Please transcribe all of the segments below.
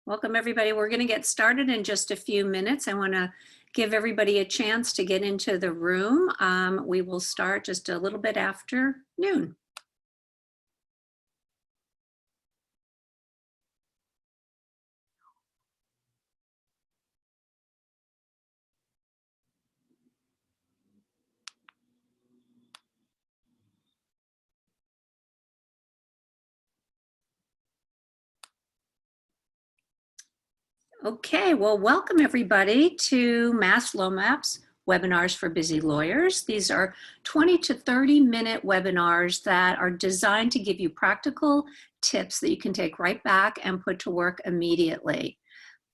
Welcome, everybody. We're going to get started in just a few minutes. I want to give everybody a chance to get into the room. We will start just a little bit after noon. Okay, well, welcome everybody to Mass LOMAP's webinars for busy lawyers. These are 20 to 30-minute webinars that are designed to give you practical tips that you can take right back and put to work immediately.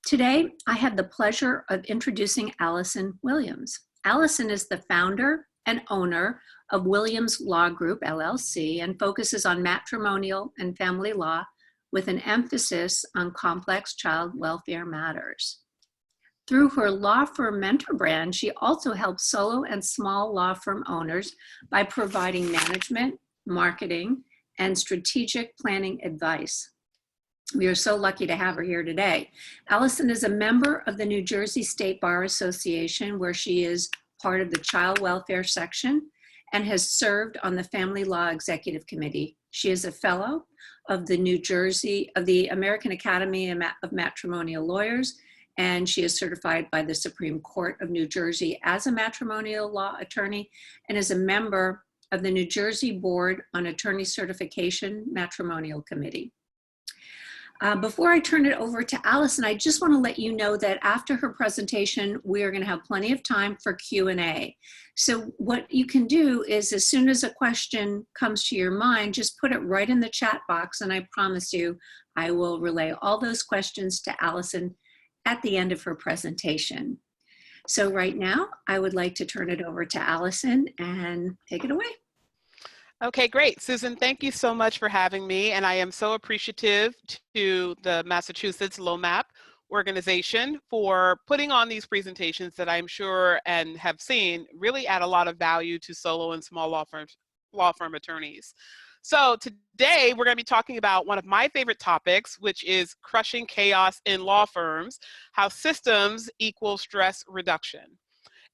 Today, I have the pleasure of introducing Allison Williams. Allison is the founder and owner of Williams Law Group, LLC, and focuses on matrimonial and family law with an emphasis on complex child welfare matters. Through her law firm mentor brand, she also helps solo and small law firm owners by providing management, marketing, and strategic planning advice. We are so lucky to have her here today. Allison is a member of the New Jersey State Bar Association, where she is part of the Child Welfare section and has served on the Family Law Executive Committee. She is a fellow of the American Academy of Matrimonial Lawyers, and she is certified by the Supreme Court of New Jersey as a matrimonial law attorney and is a member of the New Jersey Board on Attorney Certification Matrimonial Committee. Before I turn it over to Allison, I just want to let you know that after her presentation, we are going to have plenty of time for Q&A. So what you can do is, as soon as a question comes to your mind, just put it right in the chat box, and I promise you I will relay all those questions to Allison at the end of her presentation. So right now, I would like to turn it over to Allison and take it away. Okay, great. Susan, thank you so much for having me. And I am so appreciative to the Massachusetts LOMAP organization for putting on these presentations that I'm sure and have seen really add a lot of value to solo and small law firm attorneys. So today we're going to be talking about one of my favorite topics, which is crushing chaos in law firms, how systems equal stress reduction.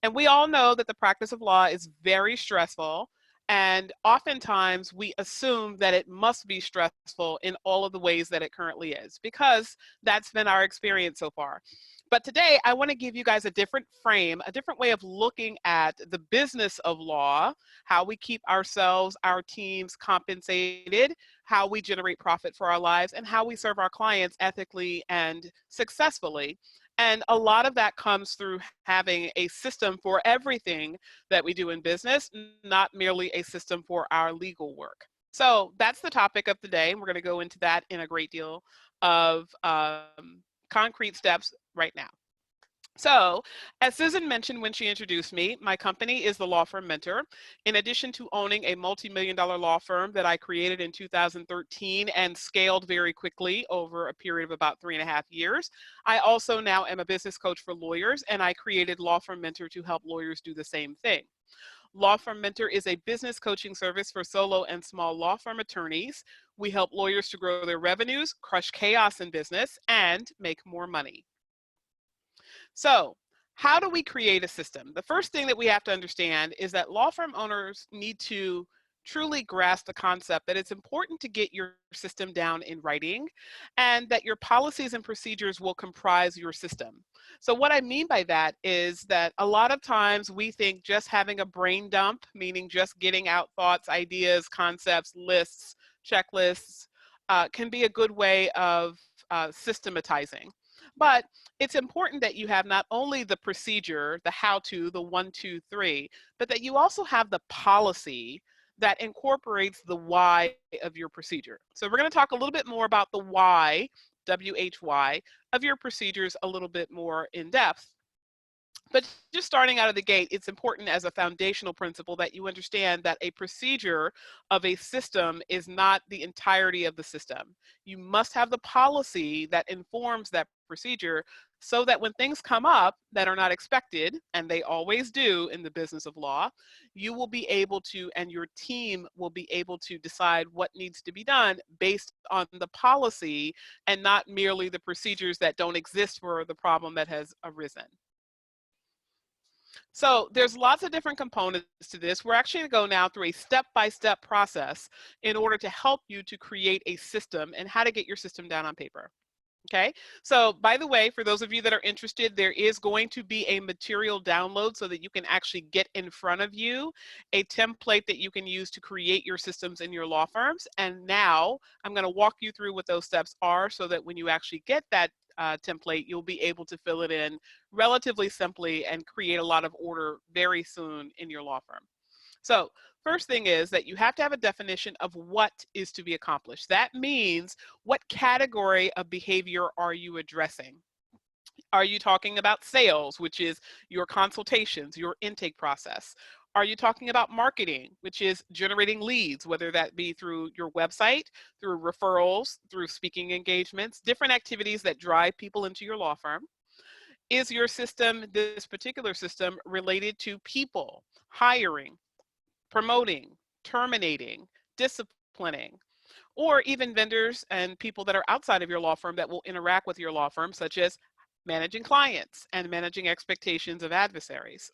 And we all know that the practice of law is very stressful. And oftentimes we assume that it must be stressful in all of the ways that it currently is, because that's been our experience so far. But today I want to give you guys a different frame, a different way of looking at the business of law, how we keep ourselves, our teams compensated, how we generate profit for our lives, and how we serve our clients ethically and successfully. And a lot of that comes through having a system for everything that we do in business, not merely a system for our legal work. So that's the topic of the day. We're going to go into that in a great deal of concrete steps right now. So, as Susan mentioned when she introduced me, my company is the Law Firm Mentor. In addition to owning a multi-million-dollar law firm that I created in 2013 and scaled very quickly over a period of about 3.5 years, I also now am a business coach for lawyers, and I created Law Firm Mentor to help lawyers do the same thing. Law Firm Mentor is a business coaching service for solo and small law firm attorneys. We help lawyers to grow their revenues, crush chaos in business, and make more money. So, how do we create a system? The first thing that we have to understand is that law firm owners need to truly grasp the concept that it's important to get your system down in writing and that your policies and procedures will comprise your system. So what I mean by that is that a lot of times we think just having a brain dump, meaning just getting out thoughts, ideas, concepts, lists, checklists, can be a good way of systematizing. But it's important that you have not only the procedure, the how-to, the 1, 2, 3, but that you also have the policy that incorporates the why of your procedure. So we're going to talk a little bit more about the why, W-H-Y, of your procedures a little bit more in depth. But just starting out of the gate, it's important as a foundational principle that you understand that a procedure of a system is not the entirety of the system. You must have the policy that informs that procedure so that when things come up that are not expected, and they always do in the business of law, you will be able to, and your team will be able to decide what needs to be done based on the policy and not merely the procedures that don't exist for the problem that has arisen. So there's lots of different components to this. We're actually going to go now through a step-by-step process in order to help you to create a system and how to get your system down on paper. Okay, so by the way, for those of you that are interested, there is going to be a material download so that you can actually get in front of you a template that you can use to create your systems in your law firms. And now I'm going to walk you through what those steps are so that when you actually get that template, you'll be able to fill it in relatively simply and create a lot of order very soon in your law firm. So first thing is that you have to have a definition of what is to be accomplished. That means what category of behavior are you addressing? Are you talking about sales, which is your consultations, your intake process? Are you talking about marketing, which is generating leads, whether that be through your website, through referrals, through speaking engagements, different activities that drive people into your law firm? Is your system, this particular system, related to people, hiring, promoting, terminating, disciplining, or even vendors and people that are outside of your law firm that will interact with your law firm, such as managing clients and managing expectations of adversaries?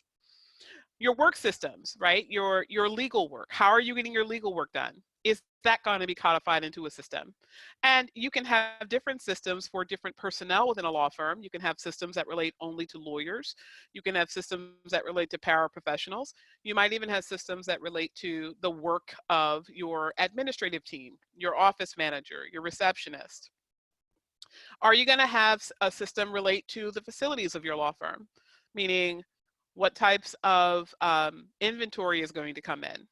Your work systems, right? Your legal work. How are you getting your legal work done? Is that going to be codified into a system? And you can have different systems for different personnel within a law firm. You can have systems that relate only to lawyers. You can have systems that relate to paraprofessionals. You might even have systems that relate to the work of your administrative team, your office manager, your receptionist. Are you going to have a system relate to the facilities of your law firm? Meaning, what types of inventory is going to come in?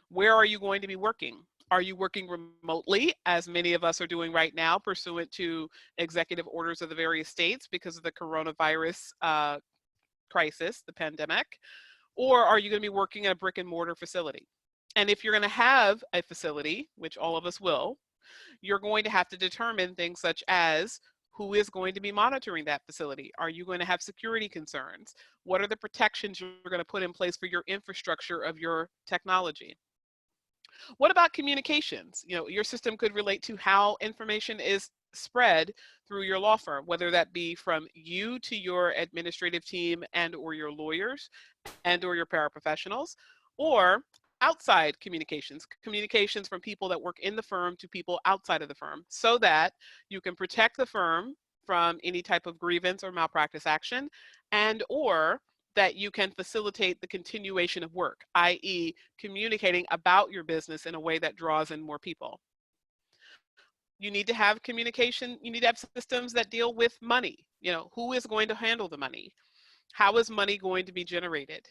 Where are you going to be working? Are you working remotely, as many of us are doing right now, pursuant to executive orders of the various states because of the coronavirus crisis, the pandemic? Or are you going to be working at a brick and mortar facility? And if you're going to have a facility, which all of us will, you're going to have to determine things such as who is going to be monitoring that facility? Are you going to have security concerns? What are the protections you're going to put in place for your infrastructure of your technology? What about communications? You know, your system could relate to how information is spread through your law firm, whether that be from you to your administrative team and or your lawyers and or your paraprofessionals, or outside communications, communications from people that work in the firm to people outside of the firm, so that you can protect the firm from any type of grievance or malpractice action, and or that you can facilitate the continuation of work, i.e. communicating about your business in a way that draws in more people. You need to have communication, you need to have systems that deal with money. You know, who is going to handle the money? How is money going to be generated?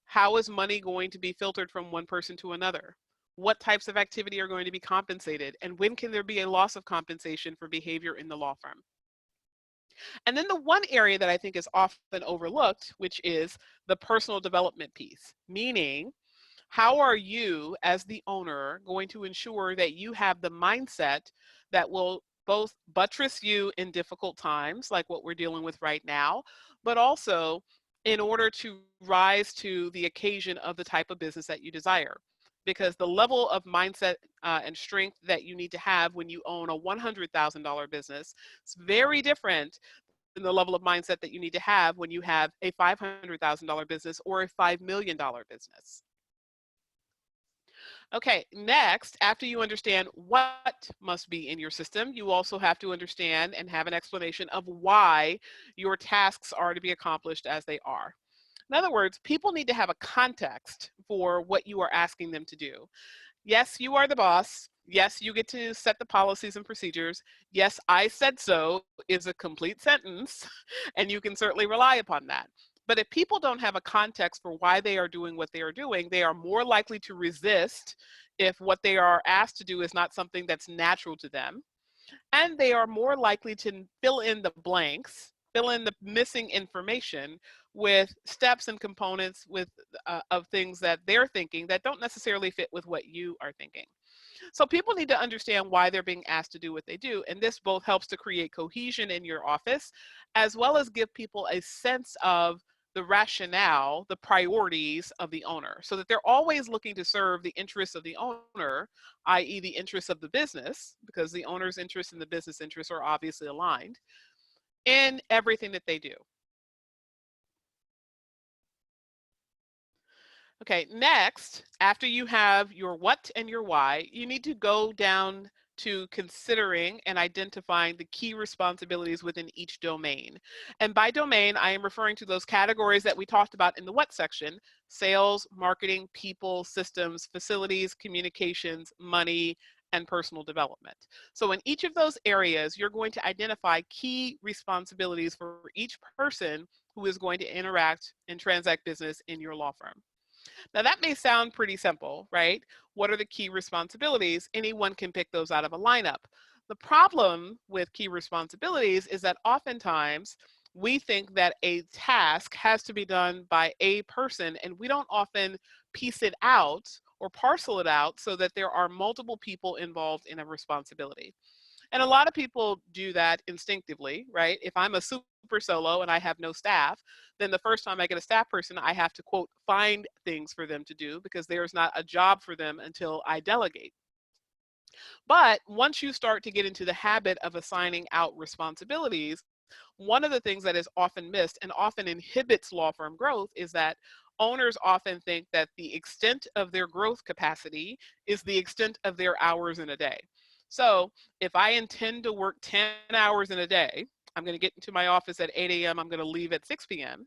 How is money going to be filtered from one person to another? What types of activity are going to be compensated? And when can there be a loss of compensation for behavior in the law firm? And then the one area that I think is often overlooked, which is the personal development piece, meaning how are you as the owner going to ensure that you have the mindset that will both buttress you in difficult times, like what we're dealing with right now, but also in order to rise to the occasion of the type of business that you desire. Because the level of mindset and strength that you need to have when you own a $100,000 business is very different than the level of mindset that you need to have when you have a $500,000 business or a $5 million business. Okay, next, after you understand what must be in your system, you also have to understand and have an explanation of why your tasks are to be accomplished as they are. In other words, people need to have a context for what you are asking them to do. Yes, you are the boss. Yes, you get to set the policies and procedures. Yes, I said so is a complete sentence, and you can certainly rely upon that. But if people don't have a context for why they are doing what they are doing, they are more likely to resist if what they are asked to do is not something that's natural to them. And they are more likely to fill in the blanks, fill in the missing information with steps and components of things that they're thinking that don't necessarily fit with what you are thinking. So people need to understand why they're being asked to do what they do. And this both helps to create cohesion in your office, as well as give people a sense of the rationale, the priorities of the owner, so that they're always looking to serve the interests of the owner, i.e. the interests of the business, because the owner's interests and the business interests are obviously aligned in everything that they do. Okay, next, after you have your what and your why, you need to go down to considering and identifying the key responsibilities within each domain. And by domain, I am referring to those categories that we talked about in the what section: sales, marketing, people, systems, facilities, communications, money, and personal development. So in each of those areas, you're going to identify key responsibilities for each person who is going to interact and transact business in your law firm. Now that may sound pretty simple, right? What are the key responsibilities? Anyone can pick those out of a lineup. The problem with key responsibilities is that oftentimes we think that a task has to be done by a person, and we don't often piece it out or parcel it out so that there are multiple people involved in a responsibility. And a lot of people do that instinctively, right? If I'm a super solo and I have no staff, then the first time I get a staff person, I have to, quote, find things for them to do, because there's not a job for them until I delegate. But once you start to get into the habit of assigning out responsibilities, one of the things that is often missed and often inhibits law firm growth is that owners often think that the extent of their growth capacity is the extent of their hours in a day. So if I intend to work 10 hours in a day, I'm going to get into my office at 8 a.m., I'm going to leave at 6 p.m.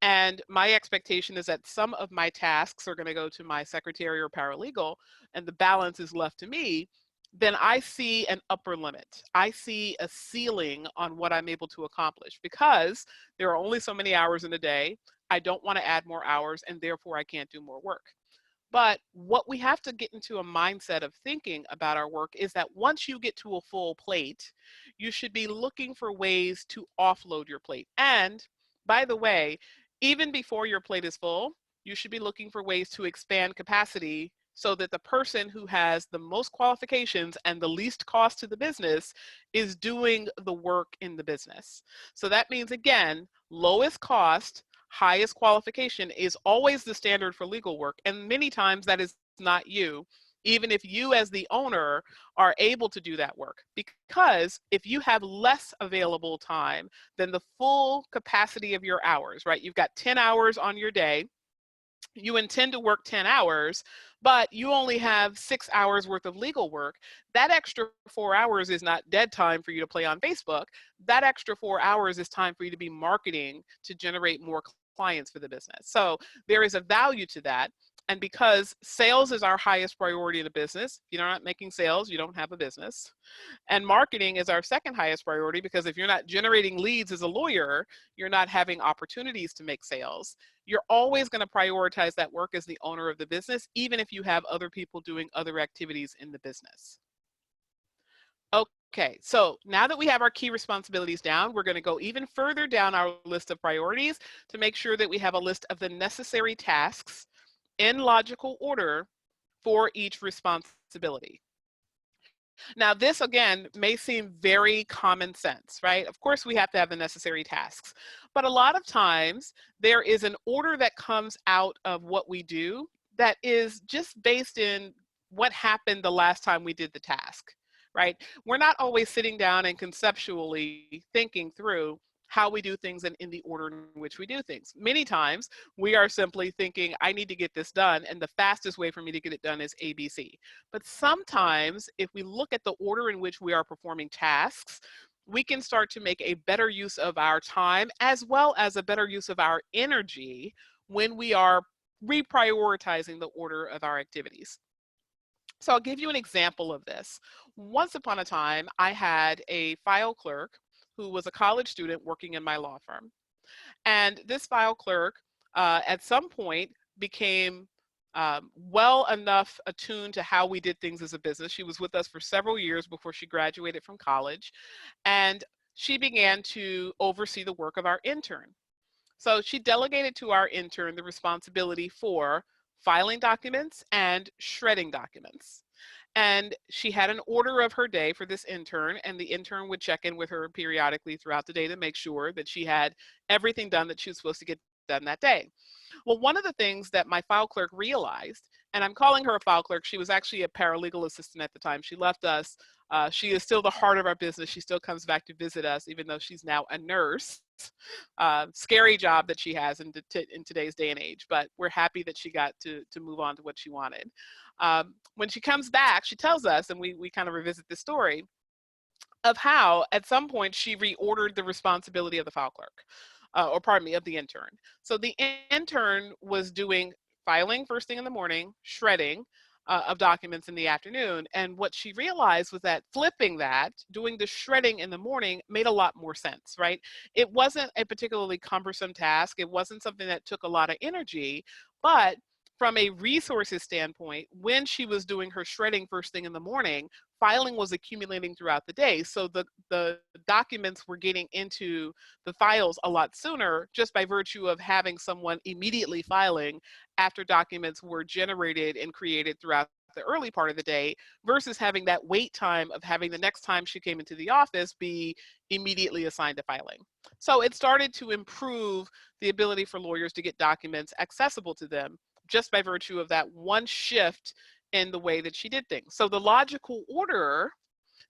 And my expectation is that some of my tasks are going to go to my secretary or paralegal, and the balance is left to me. Then I see an upper limit. I see a ceiling on what I'm able to accomplish, because there are only so many hours in a day. I don't want to add more hours, and therefore I can't do more work. But what we have to get into a mindset of thinking about our work is that once you get to a full plate, you should be looking for ways to offload your plate. And by the way, even before your plate is full, you should be looking for ways to expand capacity so that the person who has the most qualifications and the least cost to the business is doing the work in the business. So that means, again, lowest cost, highest qualification is always the standard for legal work. And many times that is not you, even if you as the owner are able to do that work. Because if you have less available time than the full capacity of your hours, right? You've got 10 hours on your day. You intend to work 10 hours, but you only have 6 hours worth of legal work. That extra 4 hours is not dead time for you to play on Facebook. That extra 4 hours is time for you to be marketing to generate more clients for the business. So there is a value to that. And because sales is our highest priority in a business, if you're not making sales, you don't have a business. And marketing is our second highest priority, because if you're not generating leads as a lawyer, you're not having opportunities to make sales. You're always going to prioritize that work as the owner of the business, even if you have other people doing other activities in the business. Okay, so now that we have our key responsibilities down, we're going to go even further down our list of priorities to make sure that we have a list of the necessary tasks in logical order for each responsibility. Now, this again may seem very common sense, right? Of course, we have to have the necessary tasks, but a lot of times there is an order that comes out of what we do that is just based in what happened the last time we did the task, right? We're not always sitting down and conceptually thinking through how we do things and in the order in which we do things. Many times we are simply thinking, I need to get this done, and the fastest way for me to get it done is ABC. But sometimes if we look at the order in which we are performing tasks, we can start to make a better use of our time as well as a better use of our energy when we are reprioritizing the order of our activities. So I'll give you an example of this. Once upon a time, I had a file clerk who was a college student working in my law firm. And this file clerk at some point became well enough attuned to how we did things as a business. She was with us for several years before she graduated from college. And she began to oversee the work of our intern. So she delegated to our intern the responsibility for filing documents and shredding documents. And she had an order of her day for this intern, and the intern would check in with her periodically throughout the day to make sure that she had everything done that she was supposed to get done that day. Well, one of the things that my file clerk realized, and I'm calling her a file clerk, she was actually a paralegal assistant at the time. She left us. She is still the heart of our business. She still comes back to visit us, even though she's now a nurse. Scary job that she has in today's day and age, but we're happy that she got to move on to what she wanted. When she comes back, she tells us, and we kind of revisit this story of how at some point she reordered the responsibility of the file clerk, or pardon me, of the intern. So the intern was doing filing first thing in the morning, shredding of documents in the afternoon. And what she realized was that flipping that, doing the shredding in the morning made a lot more sense, right? It wasn't a particularly cumbersome task. It wasn't something that took a lot of energy, but from a resources standpoint, when she was doing her shredding first thing in the morning, filing was accumulating throughout the day. So the documents were getting into the files a lot sooner just by virtue of having someone immediately filing after documents were generated and created throughout the early part of the day, versus having that wait time of having the next time she came into the office be immediately assigned to filing. So it started to improve the ability for lawyers to get documents accessible to them just by virtue of that one shift in the way that she did things. So the logical order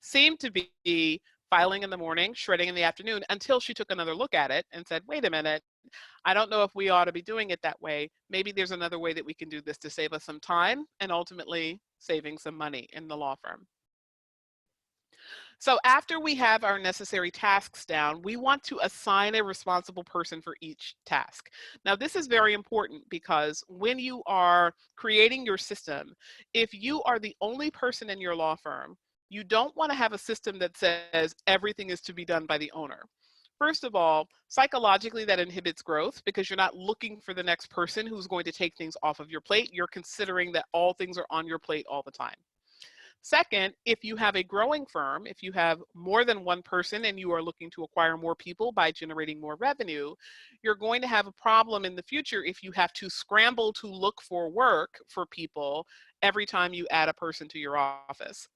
seemed to be filing in the morning, shredding in the afternoon, until she took another look at it and said, wait a minute, I don't know if we ought to be doing it that way. Maybe there's another way that we can do this to save us some time and ultimately saving some money in the law firm. So after we have our necessary tasks down, we want to assign a responsible person for each task. Now, this is very important because when you are creating your system, if you are the only person in your law firm, you don't want to have a system that says everything is to be done by the owner. First of all, psychologically, that inhibits growth because you're not looking for the next person who's going to take things off of your plate. You're considering that all things are on your plate all the time. Second, if you have a growing firm, if you have more than one person and you are looking to acquire more people by generating more revenue, you're going to have a problem in the future if you have to scramble to look for work for people every time you add a person to your office.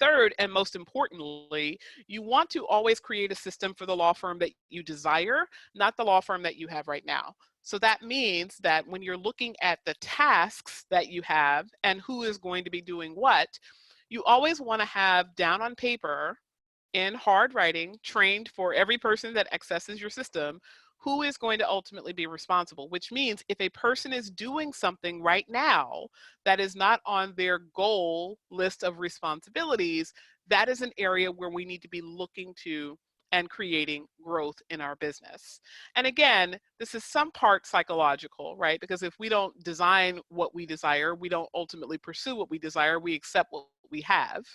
Third, and most importantly, you want to always create a system for the law firm that you desire, not the law firm that you have right now. So that means that when you're looking at the tasks that you have and who is going to be doing what, you always want to have down on paper in hard writing, trained for every person that accesses your system, who is going to ultimately be responsible, which means if a person is doing something right now that is not on their goal list of responsibilities, that is an area where we need to be looking to and creating growth in our business. And again, this is some part psychological, right? Because if we don't design what we desire, we don't ultimately pursue what we desire, we accept what we have.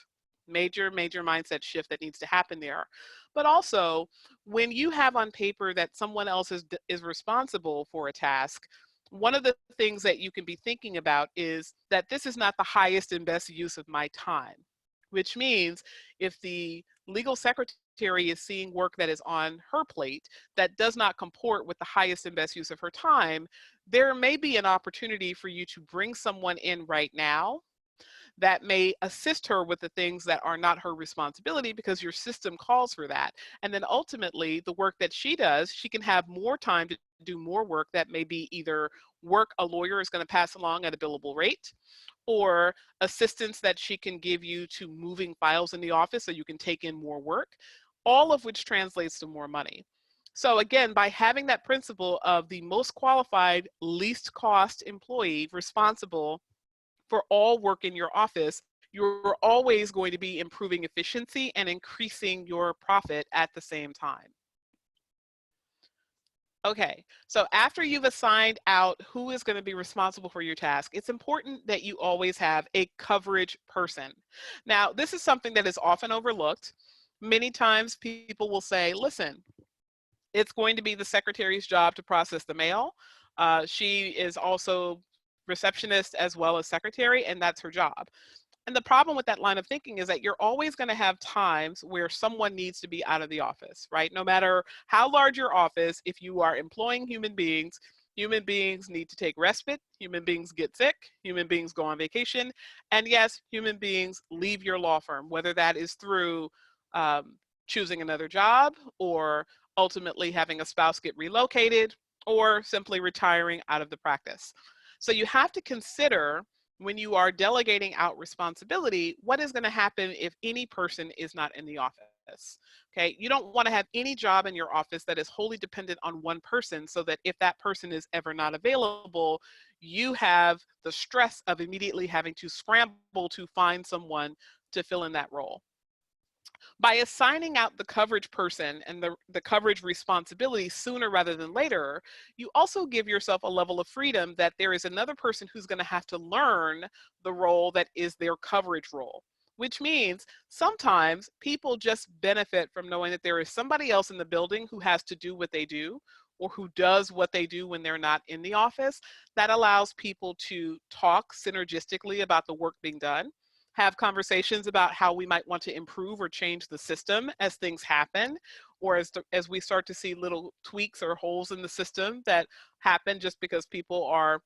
Major mindset shift that needs to happen there. But also, when you have on paper that someone else is responsible for a task, one of the things that you can be thinking about is that this is not the highest and best use of my time, which means if the legal secretary is seeing work that is on her plate that does not comport with the highest and best use of her time, there may be an opportunity for you to bring someone in right now that may assist her with the things that are not her responsibility because your system calls for that. And then ultimately, the work that she does, she can have more time to do more work that may be either work a lawyer is going to pass along at a billable rate, or assistance that she can give you to moving files in the office so you can take in more work, all of which translates to more money. So again, by having that principle of the most qualified, least cost employee responsible for all work in your office, you're always going to be improving efficiency and increasing your profit at the same time. Okay, so after you've assigned out who is going to be responsible for your task, it's important that you always have a coverage person. Now, this is something that is often overlooked. Many times people will say, listen, it's going to be the secretary's job to process the mail. She is also receptionist as well as secretary, and that's her job. And the problem with that line of thinking is that you're always going to have times where someone needs to be out of the office, right? No matter how large your office, if you are employing human beings, Human beings need to take respite. Human beings get sick. Human beings go on vacation. And yes, human beings leave your law firm, whether that is through choosing another job, or ultimately having a spouse get relocated, or simply retiring out of the practice. So you have to consider, when you are delegating out responsibility, what is going to happen if any person is not in the office. Okay, you don't want to have any job in your office that is wholly dependent on one person, so that if that person is ever not available, you have the stress of immediately having to scramble to find someone to fill in that role. By assigning out the coverage person and the coverage responsibility sooner rather than later, you also give yourself a level of freedom that there is another person who's going to have to learn the role that is their coverage role. Which means sometimes people just benefit from knowing that there is somebody else in the building who has to do what they do, or who does what they do when they're not in the office. That allows people to talk synergistically about the work being done, have conversations about how we might want to improve or change the system as things happen, or as we start to see little tweaks or holes in the system that happen just because people are,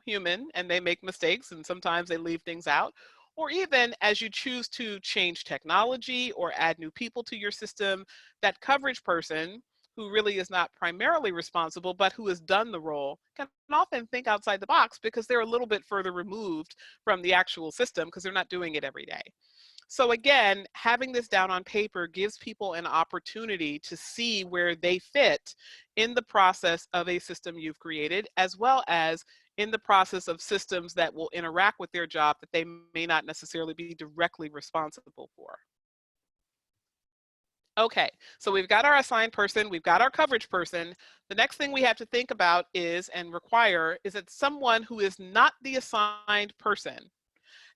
human, and they make mistakes, and sometimes they leave things out. Or even as you choose to change technology or add new people to your system, that coverage person, who really is not primarily responsible, but who has done the role, can often think outside the box because they're a little bit further removed from the actual system because they're not doing it every day. So again, having this down on paper gives people an opportunity to see where they fit in the process of a system you've created, as well as in the process of systems that will interact with their job that they may not necessarily be directly responsible for. Okay, so we've got our assigned person, we've got our coverage person. The next thing we have to think about is, and require, is that someone who is not the assigned person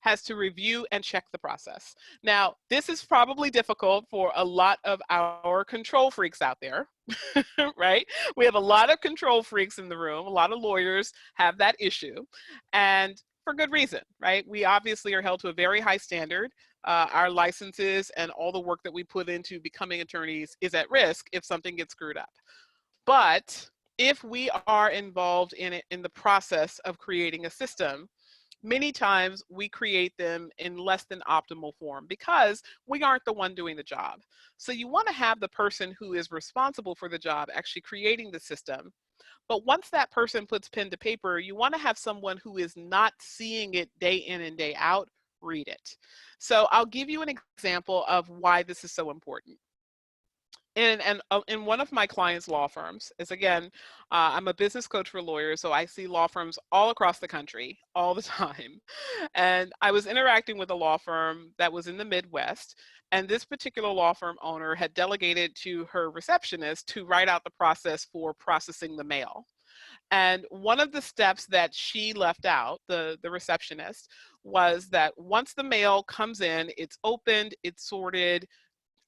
has to review and check the process. Now, this is probably difficult for a lot of our control freaks out there, right? We have a lot of control freaks in the room. A lot of lawyers have that issue, and for good reason, right? We obviously are held to a very high standard. Our licenses and all the work that we put into becoming attorneys is at risk if something gets screwed up. But if we are involved in it, in the process of creating a system, many times we create them in less than optimal form because we aren't the one doing the job. So you want to have the person who is responsible for the job actually creating the system. But once that person puts pen to paper, you want to have someone who is not seeing it day in and day out read it. So I'll give you an example of why this is so important. In one of my clients' law firms, is again, I'm a business coach for lawyers, so I see law firms all across the country all the time. And I was interacting with a law firm that was in the Midwest, and this particular law firm owner had delegated to her receptionist to write out the process for processing the mail. And one of the steps that she left out, the receptionist, was that once the mail comes in, it's opened, it's sorted,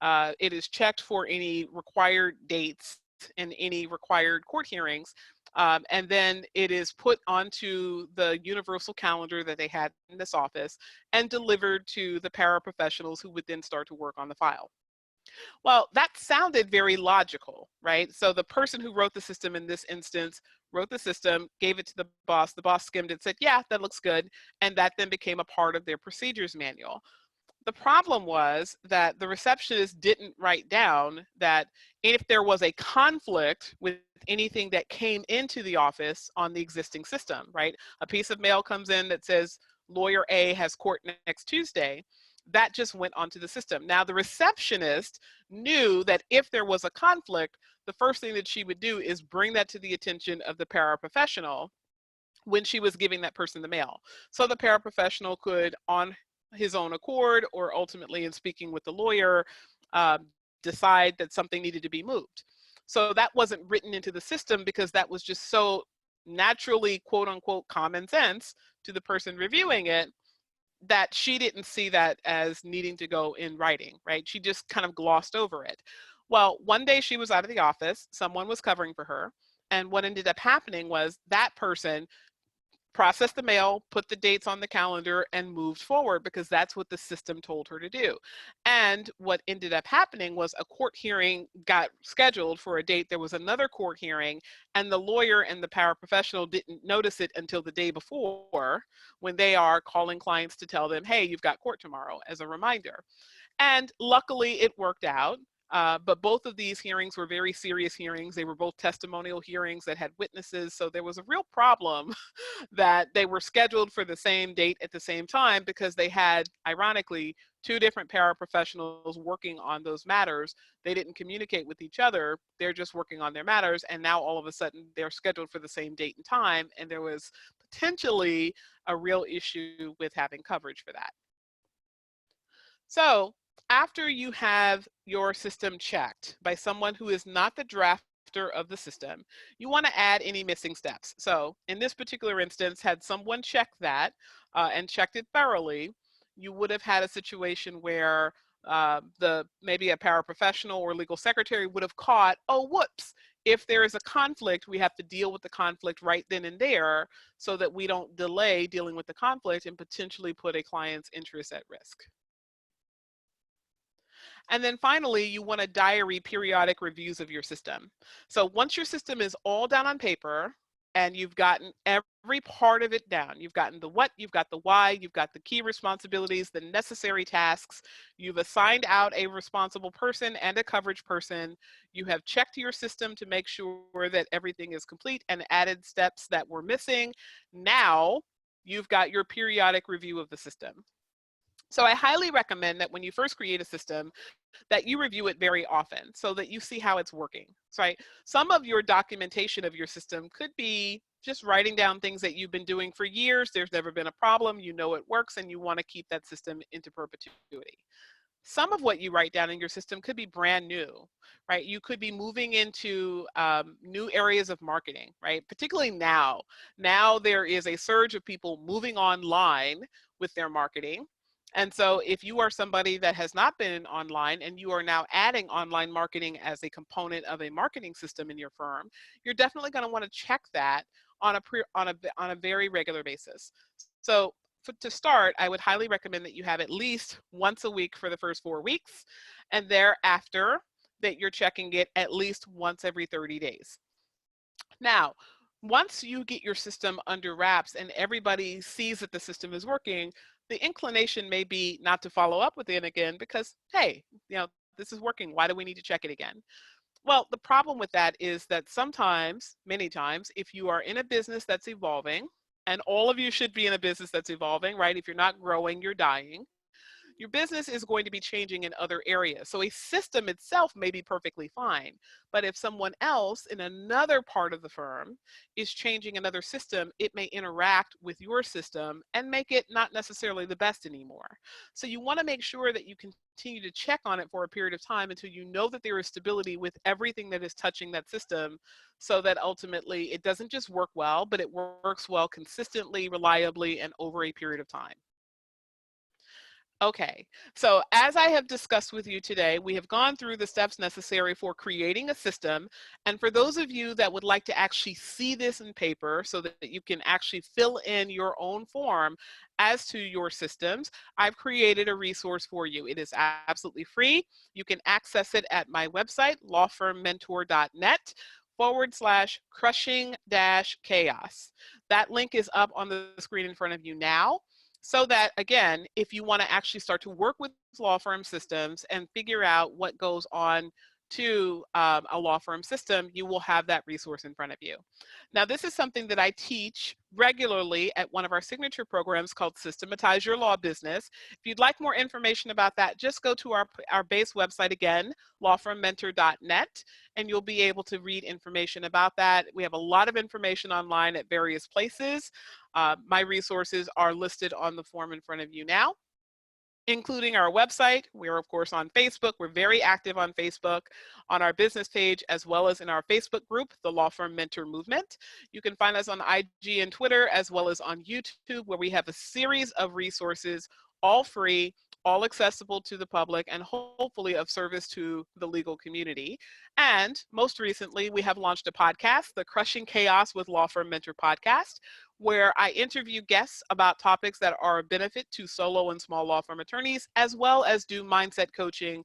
it is checked for any required dates and any required court hearings, and then it is put onto the universal calendar that they had in this office and delivered to the paraprofessionals who would then start to work on the file. Well, that sounded very logical, right? So the person who wrote the system in this instance wrote the system, gave it to the boss skimmed it, said, yeah, that looks good, and that then became a part of their procedures manual. The problem was that the receptionist didn't write down that if there was a conflict with anything that came into the office on the existing system, right? A piece of mail comes in that says lawyer A has court next Tuesday. That just went onto the system. Now the receptionist knew that if there was a conflict, the first thing that she would do is bring that to the attention of the paraprofessional when she was giving that person the mail. So the paraprofessional could, on his own accord, or ultimately in speaking with the lawyer, decide that something needed to be moved. So that wasn't written into the system because that was just so naturally, quote unquote, common sense to the person reviewing it, that she didn't see that as needing to go in writing, right? She just kind of glossed over it. Well, one day she was out of the office, someone was covering for her, and what ended up happening was that person processed the mail, put the dates on the calendar, and moved forward because that's what the system told her to do. And what ended up happening was a court hearing got scheduled for a date. There was another court hearing, and the lawyer and the paraprofessional didn't notice it until the day before, when they are calling clients to tell them, hey, you've got court tomorrow, as a reminder. And luckily it worked out. But both of these hearings were very serious hearings. They were both testimonial hearings that had witnesses. So there was a real problem that they were scheduled for the same date at the same time because they had, ironically, two different paraprofessionals working on those matters. They didn't communicate with each other. They're just working on their matters. And now all of a sudden they're scheduled for the same date and time. And there was potentially a real issue with having coverage for that. So after you have your system checked by someone who is not the drafter of the system, you want to add any missing steps. So in this particular instance, had someone check that and checked it thoroughly, you would have had a situation where maybe a paraprofessional or legal secretary would have caught, oh, whoops, if there is a conflict, we have to deal with the conflict right then and there so that we don't delay dealing with the conflict and potentially put a client's interest at risk. And then finally, you want to diary periodic reviews of your system. So once your system is all down on paper and you've gotten every part of it down, you've gotten the what, you've got the why, you've got the key responsibilities, the necessary tasks, you've assigned out a responsible person and a coverage person, you have checked your system to make sure that everything is complete and added steps that were missing. Now you've got your periodic review of the system. So I highly recommend that when you first create a system, that you review it very often so that you see how it's working, right? Some of your documentation of your system could be just writing down things that you've been doing for years. There's never been a problem, you know it works, and you want to keep that system into perpetuity. Some of what you write down in your system could be brand new, right? You could be moving into new areas of marketing, right? Particularly now. Now there is a surge of people moving online with their marketing. And so if you are somebody that has not been online and you are now adding online marketing as a component of a marketing system in your firm, you're definitely going to want to check that on a very regular basis. So to start, I would highly recommend that you have at least once a week for the first 4 weeks, and thereafter that you're checking it at least once every 30 days. Now, once you get your system under wraps and everybody sees that the system is working, the inclination may be not to follow up with it again because, hey, this is working. Why do we need to check it again? Well, the problem with that is that sometimes, many times, if you are in a business that's evolving, and all of you should be in a business that's evolving, right? If you're not growing, you're dying. Your business is going to be changing in other areas. So a system itself may be perfectly fine, but if someone else in another part of the firm is changing another system, it may interact with your system and make it not necessarily the best anymore. So you want to make sure that you continue to check on it for a period of time until you know that there is stability with everything that is touching that system, so that ultimately it doesn't just work well, but it works well consistently, reliably, and over a period of time. Okay, so as I have discussed with you today, we have gone through the steps necessary for creating a system. And for those of you that would like to actually see this in paper so that you can actually fill in your own form as to your systems, I've created a resource for you. It is absolutely free. You can access it at my website, lawfirmmentor.net/crushing-chaos. That link is up on the screen in front of you now. So that, again, if you want to actually start to work with law firm systems and figure out what goes on to a law firm system, you will have that resource in front of you. Now, this is something that I teach regularly at one of our signature programs called Systematize Your Law Business. If you'd like more information about that, just go to our base website again, lawfirmmentor.net, and you'll be able to read information about that. We have a lot of information online at various places. My resources are listed on the form in front of you now, including our website. We're of course on Facebook. We're very active on Facebook, on our business page, as well as in our Facebook group, the Law Firm Mentor Movement. You can find us on IG and Twitter, as well as on YouTube, where we have a series of resources, all free, all accessible to the public, and hopefully of service to the legal community. And most recently, we have launched a podcast, the Crushing Chaos with Law Firm Mentor podcast, where I interview guests about topics that are of benefit to solo and small law firm attorneys, as well as do mindset coaching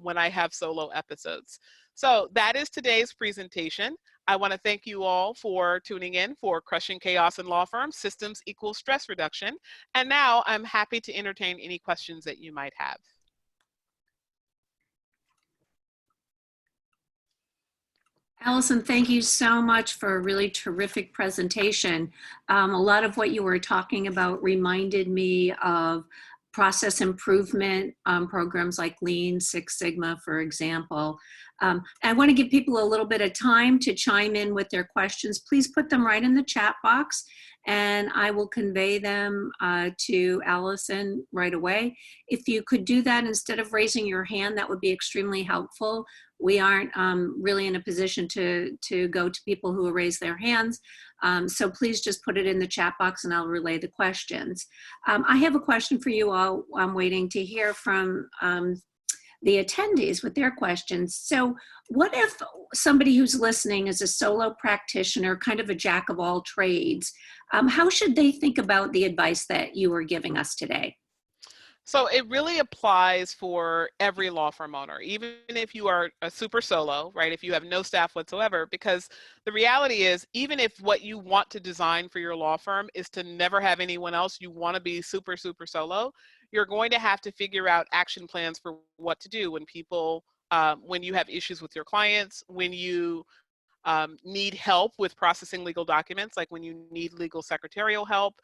when I have solo episodes. So that is today's presentation. I want to thank you all for tuning in for Crushing Chaos in Law Firms, Systems Equals Stress Reduction. And now I'm happy to entertain any questions that you might have. Allison, thank you so much for a really terrific presentation. A lot of what you were talking about reminded me of process improvement programs like Lean, Six Sigma, for example. I want to give people a little bit of time to chime in with their questions. Please put them right in the chat box, and I will convey them to Allison right away. If you could do that instead of raising your hand, that would be extremely helpful. We aren't really in a position to go to people who raise their hands. So please just put it in the chat box and I'll relay the questions. I have a question for you all. I'm waiting to hear from the attendees with their questions. So what if somebody who's listening is a solo practitioner, kind of a jack of all trades? How should they think about the advice that you were giving us today? So it really applies for every law firm owner, even if you are a super solo, right? If you have no staff whatsoever, because the reality is, even if what you want to design for your law firm is to never have anyone else, you want to be super, super solo, you're going to have to figure out action plans for what to do when people, when you have issues with your clients, when you need help with processing legal documents, like when you need legal secretarial help.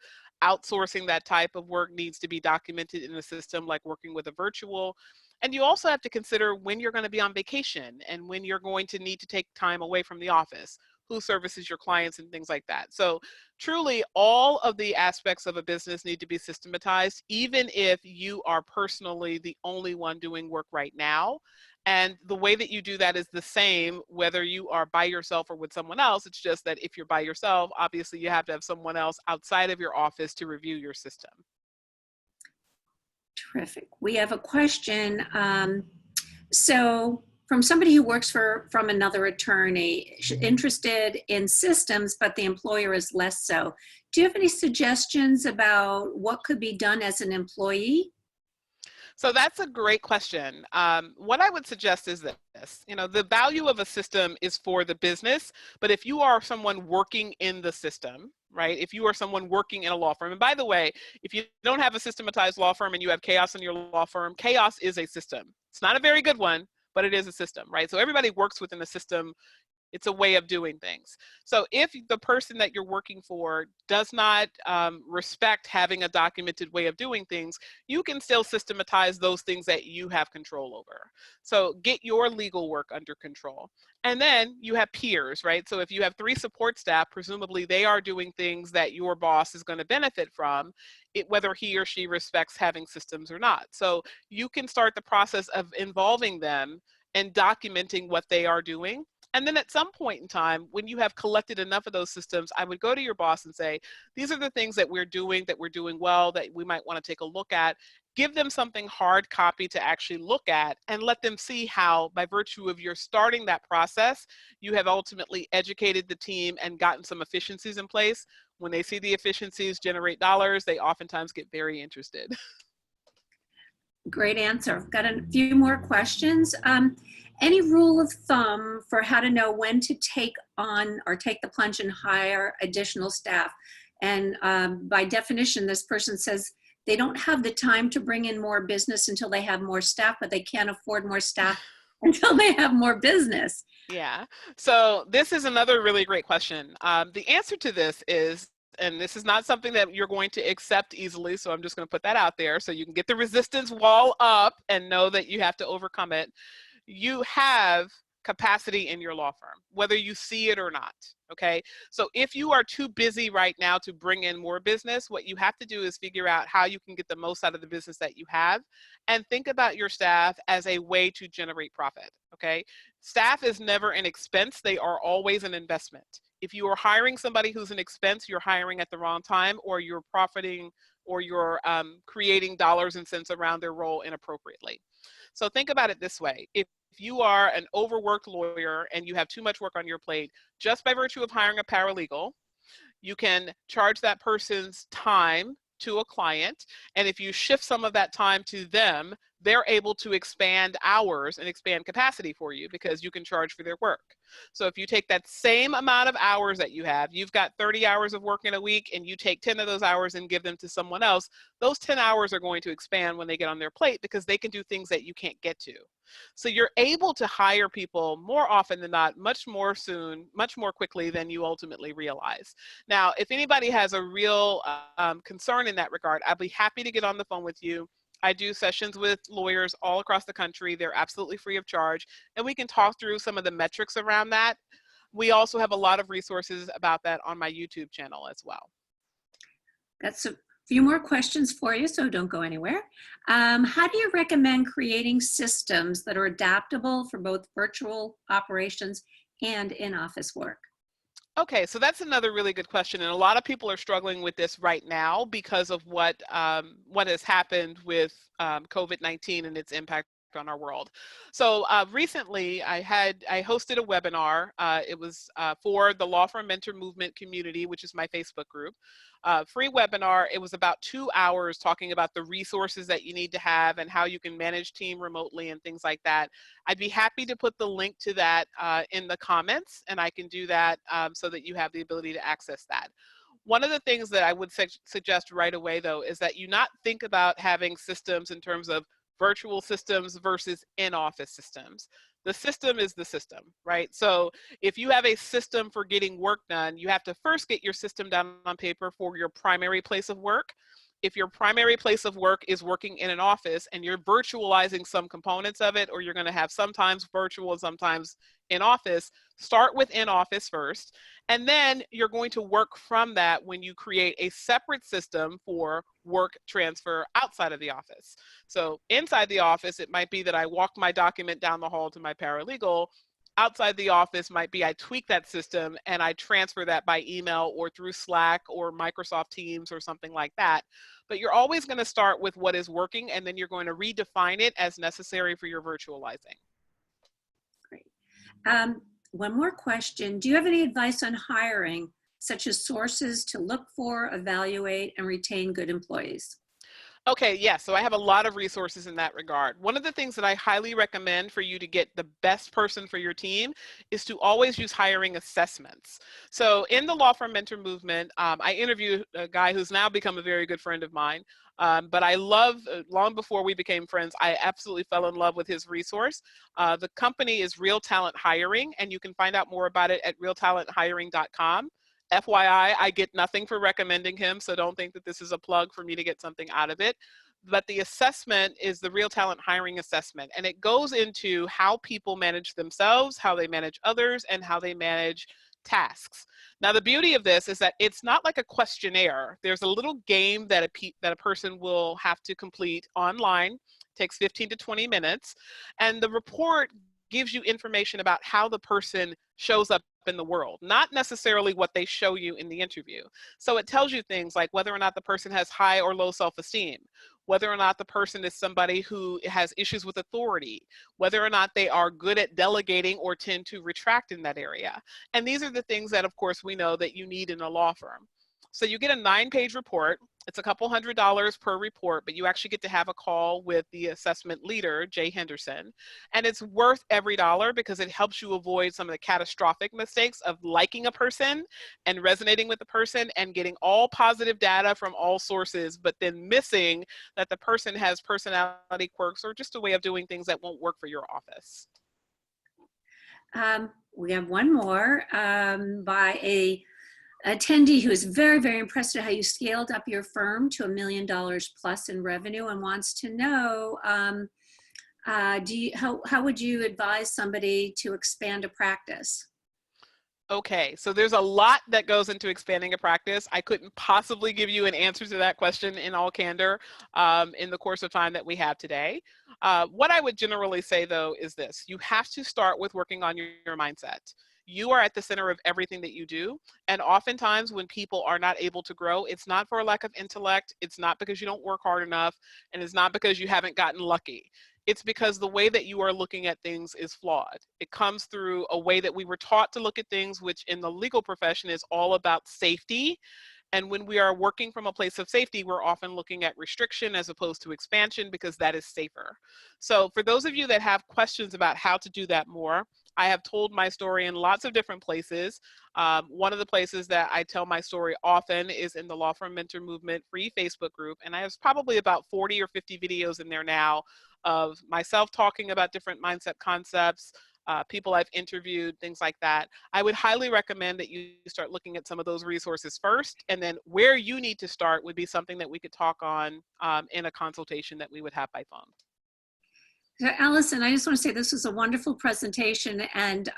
Outsourcing that type of work needs to be documented in a system like working with a virtual. And you also have to consider when you're going to be on vacation and when you're going to need to take time away from the office, who services your clients and things like that. So truly all of the aspects of a business need to be systematized, even if you are personally the only one doing work right now. And the way that you do that is the same whether you are by yourself or with someone else. It's just that if you're by yourself, obviously you have to have someone else outside of your office to review your system. Terrific. We have a question. So from somebody who works from another attorney, interested in systems, but the employer is less so. Do you have any suggestions about what could be done as an employee? So that's a great question. What I would suggest is this, the value of a system is for the business, but if you are someone working in the system, right? If you are someone working in a law firm, and by the way, if you don't have a systematized law firm and you have chaos in your law firm, chaos is a system. It's not a very good one, but it is a system, right? So everybody works within a system. It's a way of doing things. So if the person that you're working for does not respect having a documented way of doing things, you can still systematize those things that you have control over. So get your legal work under control. And then you have peers, right? So if you have 3 support staff, presumably they are doing things that your boss is going to benefit from, whether he or she respects having systems or not. So you can start the process of involving them and documenting what they are doing. And then at some point in time, when you have collected enough of those systems, I would go to your boss and say, these are the things that we're doing well, that we might want to take a look at. Give them something hard copy to actually look at and let them see how, by virtue of your starting that process, you have ultimately educated the team and gotten some efficiencies in place. When they see the efficiencies generate dollars, they oftentimes get very interested. Great answer. I've got a few more questions. Any rule of thumb for how to know when to take on or take the plunge and hire additional staff? And by definition, this person says they don't have the time to bring in more business until they have more staff, but they can't afford more staff until they have more business. Yeah. So this is another really great question. The answer to this is, and this is not something that you're going to accept easily, so I'm just going to put that out there so you can get the resistance wall up and know that you have to overcome it. You have capacity in your law firm, whether you see it or not, okay? So if you are too busy right now to bring in more business, what you have to do is figure out how you can get the most out of the business that you have and think about your staff as a way to generate profit, okay? Staff is never an expense, they are always an investment. If you are hiring somebody who's an expense, you're hiring at the wrong time, or you're profiting, or you're creating dollars and cents around their role inappropriately. So think about it this way. If you are an overworked lawyer and you have too much work on your plate, just by virtue of hiring a paralegal, You can charge that person's time to a client, and if you shift some of that time to them, they're able to expand hours and expand capacity for you because you can charge for their work. So if you take that same amount of hours that you have, you've got 30 hours of work in a week, and you take 10 of those hours and give them to someone else, those 10 hours are going to expand when they get on their plate because they can do things that you can't get to. So you're able to hire people more often than not, much more soon, much more quickly than you ultimately realize. Now, if anybody has a real concern in that regard, I'll be happy to get on the phone with you. I do sessions with lawyers all across the country. They're absolutely free of charge, and we can talk through some of the metrics around that. We also have a lot of resources about that on my YouTube channel as well. That's a few more questions for you, so don't go anywhere. How do you recommend creating systems that are adaptable for both virtual operations and in-office work? Okay, so that's another really good question, and a lot of people are struggling with this right now because of what has happened with COVID-19 and its impact on our world. So recently, I hosted a webinar. It was for the Law Firm Mentor Movement community, which is my Facebook group. Free webinar. It was about 2 hours talking about the resources that you need to have and how you can manage team remotely and things like that. I'd be happy to put the link to that in the comments, and I can do that so that you have the ability to access that. One of the things that I would suggest right away, though, is that you not think about having systems in terms of virtual systems versus in-office systems. The system is the system, right? So if you have a system for getting work done, you have to first get your system down on paper for your primary place of work. If your primary place of work is working in an office and you're virtualizing some components of it, or you're going to have sometimes virtual and sometimes in office, start with in office first. And then you're going to work from that when you create a separate system for work transfer outside of the office. So inside the office, it might be that I walk my document down the hall to my paralegal. Outside the office might be I tweak that system and I transfer that by email or through Slack or Microsoft Teams or something like that. But you're always going to start with what is working, and then you're going to redefine it as necessary for your virtualizing. Great. One more question. Do you have any advice on hiring, such as sources to look for, evaluate, and retain good employees? Okay, yes, so I have a lot of resources in that regard. One of the things that I highly recommend for you to get the best person for your team is to always use hiring assessments. So in the Law Firm Mentor Movement, I interviewed a guy who's now become a very good friend of mine, but I love, long before we became friends, I absolutely fell in love with his resource. The company is Real Talent Hiring, and you can find out more about it at realtalenthiring.com. FYI, I get nothing for recommending him, so don't think that this is a plug for me to get something out of it. But the assessment is the Real Talent Hiring Assessment, and it goes into how people manage themselves, how they manage others, and how they manage tasks. Now, the beauty of this is that it's not like a questionnaire. There's a little game that a person will have to complete online. It takes 15 to 20 minutes, and the report gives you information about how the person shows up in the world, not necessarily what they show you in the interview. So it tells you things like whether or not the person has high or low self-esteem, whether or not the person is somebody who has issues with authority, whether or not they are good at delegating or tend to retract in that area. And these are the things that, of course, we know that you need in a law firm. So you get a 9-page report. It's a couple $100s per report, but you actually get to have a call with the assessment leader, Jay Henderson. And it's worth every dollar because it helps you avoid some of the catastrophic mistakes of liking a person and resonating with the person and getting all positive data from all sources, but then missing that the person has personality quirks or just a way of doing things that won't work for your office. We have one more by a attendee who is very, very impressed at how you scaled up your firm to $1 million plus in revenue and wants to know, how would you advise somebody to expand a practice? Okay, so there's a lot that goes into expanding a practice. I couldn't possibly give you an answer to that question in all candor in the course of time that we have today. What I would generally say, though, is this. You have to start with working on your mindset. You are at the center of everything that you do. And oftentimes when people are not able to grow, it's not for a lack of intellect. It's not because you don't work hard enough. And it's not because you haven't gotten lucky. it's because the way that you are looking at things is flawed. It comes through a way that we were taught to look at things, which in the legal profession is all about safety. And when we are working from a place of safety, we're often looking at restriction as opposed to expansion because that is safer. So for those of you that have questions about how to do that more, I have told my story in lots of different places. One of the places that I tell my story often is in the Law Firm Mentor Movement free Facebook group. And I have probably about 40 or 50 videos in there now of myself talking about different mindset concepts, people I've interviewed, things like that. I would highly recommend that you start looking at some of those resources first, and then where you need to start would be something that we could talk on in a consultation that we would have by phone. So Allison, I just want to say this was a wonderful presentation, and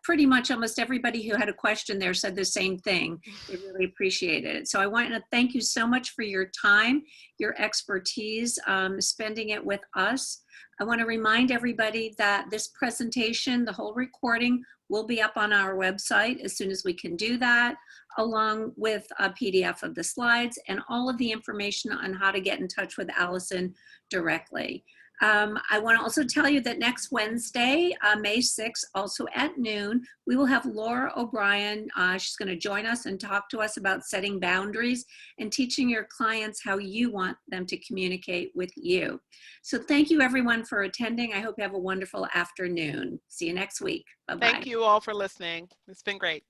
pretty much almost everybody who had a question there said the same thing. They really appreciated it. So I want to thank you so much for your time, your expertise, spending it with us. I want to remind everybody that this presentation, the whole recording, will be up on our website as soon as we can do that, along with a PDF of the slides and all of the information on how to get in touch with Allison directly. I want to also tell you that next Wednesday, May 6th, also at noon, we will have Laura O'Brien. She's going to join us and talk to us about setting boundaries and teaching your clients how you want them to communicate with you. So thank you everyone for attending. I hope you have a wonderful afternoon. See you next week. Bye-bye. Thank you all for listening. It's been great.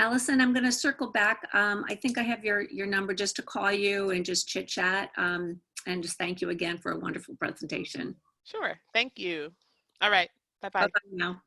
Allison, I'm going to circle back. I think I have your number just to call you and just chit chat. And just thank you again for a wonderful presentation. Sure. Thank you. All right. Bye-bye. Bye-bye now.